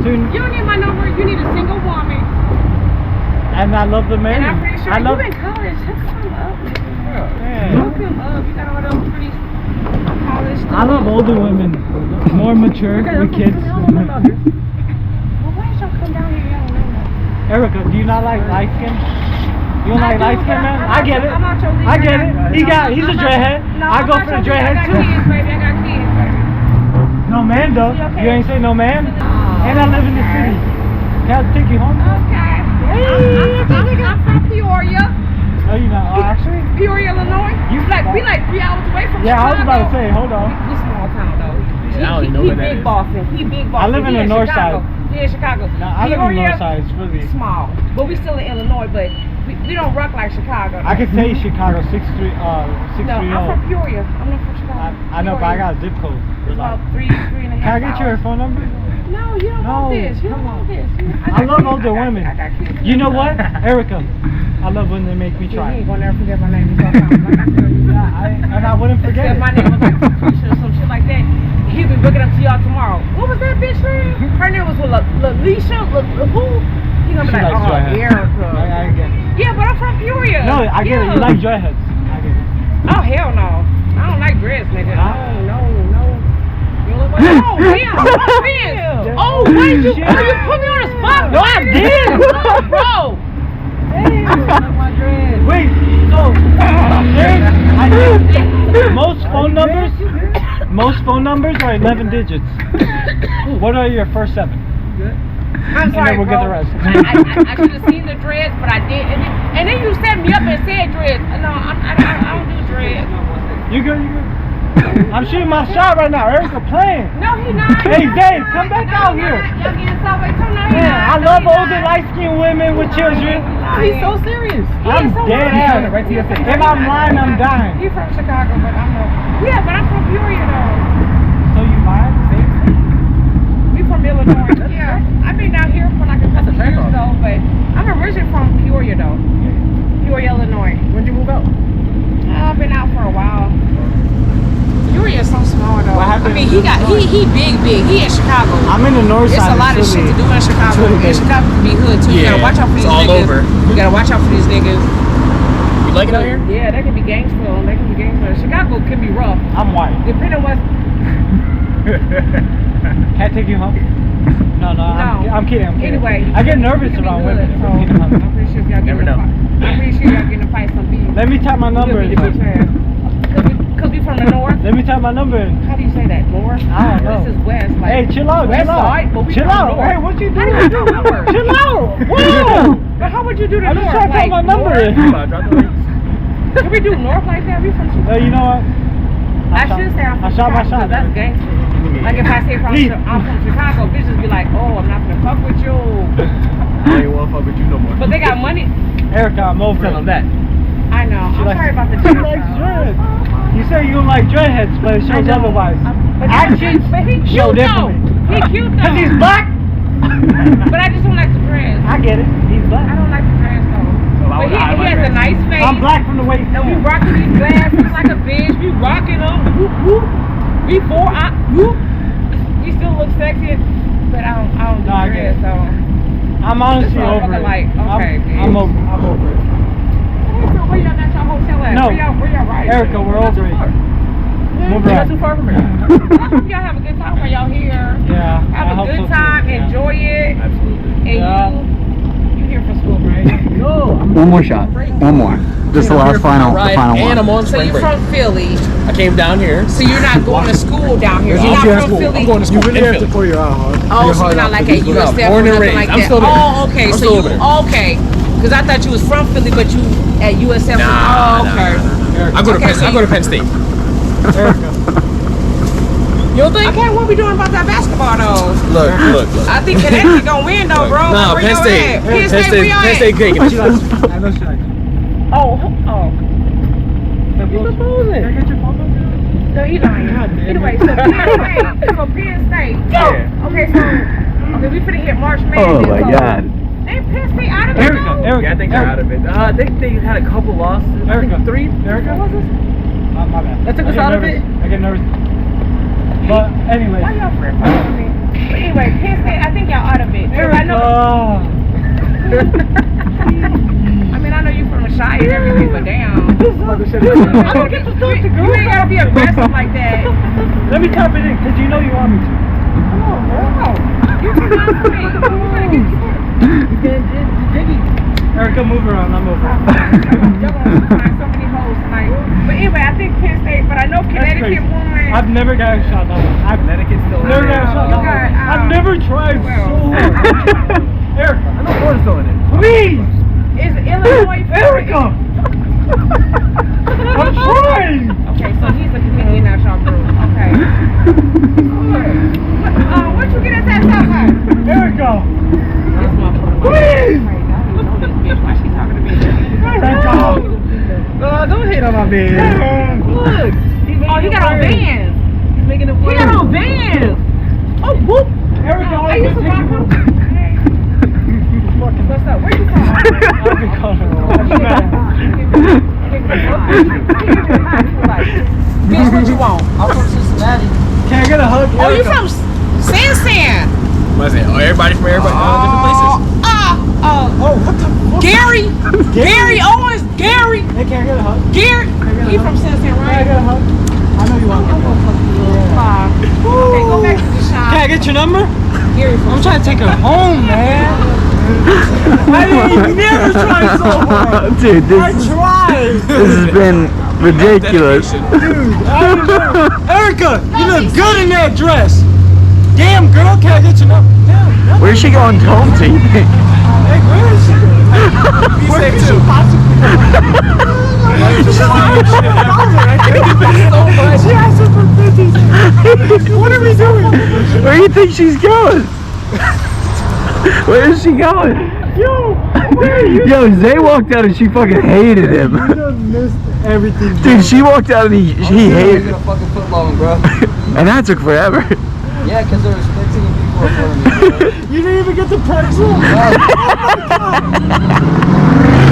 doing. You don't need my number. You need a single woman. And I love the man. And I'm pretty sure you've been college. Hook him up, nigga. Hook him up. You got all those pretty college stuff. I love older women. More mature with kids. Well, why did y'all come down here? Y'all don't know that. Erica, do you not like light skin? You don't like light skin, man? I get it. I'm not your leader. I get it. He's a dreadhead. I go for the dreadhead too. I got kids, baby. I got kids, baby. No man though. You ain't say no man. And I live in the city. Can I take you home? Okay. I'm from Peoria. No, you're not. Oh, actually? Peoria, Illinois. We like 3 hours away from Chicago. Yeah, I was about to say, hold on. We small town though. I don't even know He where that big is. bossing. He big bossing. I live in the north side. He in Chicago. No, I live in the north side. It's really small. But we still in Illinois, but we don't rock like Chicago. I could say Chicago 630. No, I'm from Peoria. I'm not from Chicago. I know, but I got a zip code. It's about 3.5 Can I get your phone number? No, you don't want this. You don't want this. I love older women. I got kids. You know what, Erica? I love when they make me You try. ain't gonna never forget my name. Like I tell you. And I wouldn't forget it. My name was like Patricia or some shit like that. He'll be booking up to y'all tomorrow. What was that bitch name? Her name was Lalisha. Who? He gonna be like, oh, Erica. I get it. Yeah, but I'm from Peoria. No, I get it. You like dreadheads. I get it. Oh, hell no. I don't like dreads, nigga. No. You look like, oh, damn. Oh, why did you put me on the spot? No, I did. Oh, bro. Damn. My dreads. Wait, so most phone numbers are 11 digits. What are your first 7? I'm sorry, and then we'll bro. get the rest. I should have seen the dreads, but I didn't. And then you set me up and said dreads. No, I don't do dreads. You good? I'm shooting my shot right now. Erica playing. No, he not. Hey, Dave, come back out here. Y'all getting Subway too? No, he Yeah, I not. love older, light-skinned women with children. He's so serious. I'm dead ass. Right to your face. If I'm lying, I'm dying. He's from Chicago, but I'm not. Yeah, but I'm from Peoria, though. So you lying? We from Illinois. Yeah, I've been down here for like a couple years, though, but I'm originally from Peoria, though. Peoria, Illinois. When'd you move out? I've been out for a while. Peoria is so small though. What happened? I mean, he big. He in Chicago. I'm in the north There's side. a lot of shit to do in Chicago. really And Chicago can be hood too. You Yeah, gotta watch out for these it's all niggas. over. You gotta watch out for these niggas. You like it out here? Yeah, they can be gangster. Chicago can be rough. I'm white. Depending on what. Can I take you home? No. I'm kidding. Anyway, I get nervous he can be around good, women. so I'm pretty sure y'all Never getting know. I'm pretty sure y'all getting to fight some beef. Let me type my number in. Cause we from the north. Let me type my number in. How do you say that? North? I don't know. This is west. Like, Hey, chill out. West side, but we Chill from out. north. Hey, what you How doing? do you do north? Chill out. Whoa. But how would you do the I'm north? just trying to type my number north? in. Drop the links. Can we do north like that? We from Chicago. You know what? I should say I'm from I shot my Chicago, shot. because that's gangster. Like if I say I'm from Chicago, bitches be like, oh, I'm not gonna fuck with you. I ain't wanna fuck with you no more. But they got money. Erica, I'm over Tell it. him that. I know. I'm sorry about the She dreads. likes dreads. You say you don't like dreadheads, but it shows otherwise. Actions But he cute show though. differently. He cute though. Cause he's black. But I just don't like the dreads. I get it. He's I black. don't like the dreads though. But he has a nice face. I'm black from the waist And we down. rocking these glasses like a bitch. We rocking them. Whoop, whoop. Before I whoop. We still look sexy, but I don't do No, I get dreads it. though. I'm honestly This over motherfucker it. like, okay, I'm over it. So where y'all at your hotel at? No. Where y'all riding? Erica, we're over it. Move You're not around. too far from here. I hope y'all have a good time when y'all here. Yeah. I Have a hope so good too. time, Yeah. enjoy it, Absolutely. and you here for school, right? No. One more shot. One more. Just the last final Right, one. and I'm on So spring you're break. from Philly, I came down here. so you're not going to school down here. You're I'm not going to from school. Philly. I'm going to school in Philly. pour your heart. Oh, so you're not like at No, USF born or and nothing raised. like I'm that. still there. Oh, okay. I'm So still you over there. okay? Because I thought you was from Philly, but you at USF. Nah, oh, okay. I go to Okay, Penn. so I go to Penn State. Erica. You don't think? Okay, what we doing about that basketball though? Look. I think Connecticut gonna win though, bro. No, Where Penn y'all State. at? Penn State, where y'all Penn at? State taking it. She likes it. I know she likes it. Oh. You proposing? Can I get your phone number? No, you lying. Anyway, so Penn State. Yeah. Okay, we finna hit March Madness. Oh my so- God. Ain't Penn State out of it Erica, though? Erica. Yeah, I think they're out of it. I think they had a couple losses. Erica. 3. Erica. My bad. That took I us get out of nervous. it? I get nervous. But anyway. Why y'all friends with me? But anyway, Penn State, I think y'all out of shit. I don't get to talk to girls. You ain't gotta be aggressive like that. Let me tap it in, because you know you want me to. Come on, girl. You too young for me. Come on, get jiggy. Erica, move around. I'm over. Y'all gonna find so many hoes tonight. But anyway, I think Penn State, but I know Connecticut won. I've never got a shot that one. Connecticut's still in Never there. got a shot that one. I've never tried so hard. Erica, I know Florida's still in it. please! Is Illinois Erica! I'm trying! Okay, so he's a comedian now, y'all grew. Okay. What you get at that Southside? Erica! This motherfucker. Please! Why she talking to me? Erica! Don't hate on my man. Look. Oh, he got on Vans. He's making it He work. got on Vans. Oh, whoop. Erica, I used to rock them. What's up? Where you from? I've been calling her Bitch, what you want? I'm from Cincinnati. Can I get a hug? Oh, you Erica? from San San? What's it? Oh, everybody from everybody, all different places. Oh, what the fuck? Gary Owens, Gary, Hey, can I get a hug? Gary. He from San San, Can I right? get a hug? I know you want me. Okay, go back to the shop. Can I get your number? Gary from I'm trying to take her home, man. I ain't never tried so hard. Dude, I this tried. has been ridiculous. Erica, you look good in that dress. Damn, girl, can I get your number? Damn, Where's she going home to, you think? hey, where is she? Be Where safe could she too. possibly go? She asked her for 50. What are we doing? Where do you think she's going? Where is she going? Yo, where are you? Yo, Zay walked out and she fucking hated him. You done missed everything. Dude, she walked out and he hated Making him. a fucking foot long, bro. And that took forever. Yeah, because there was 15 people in front of me. You didn't even get the pretzel. Bro.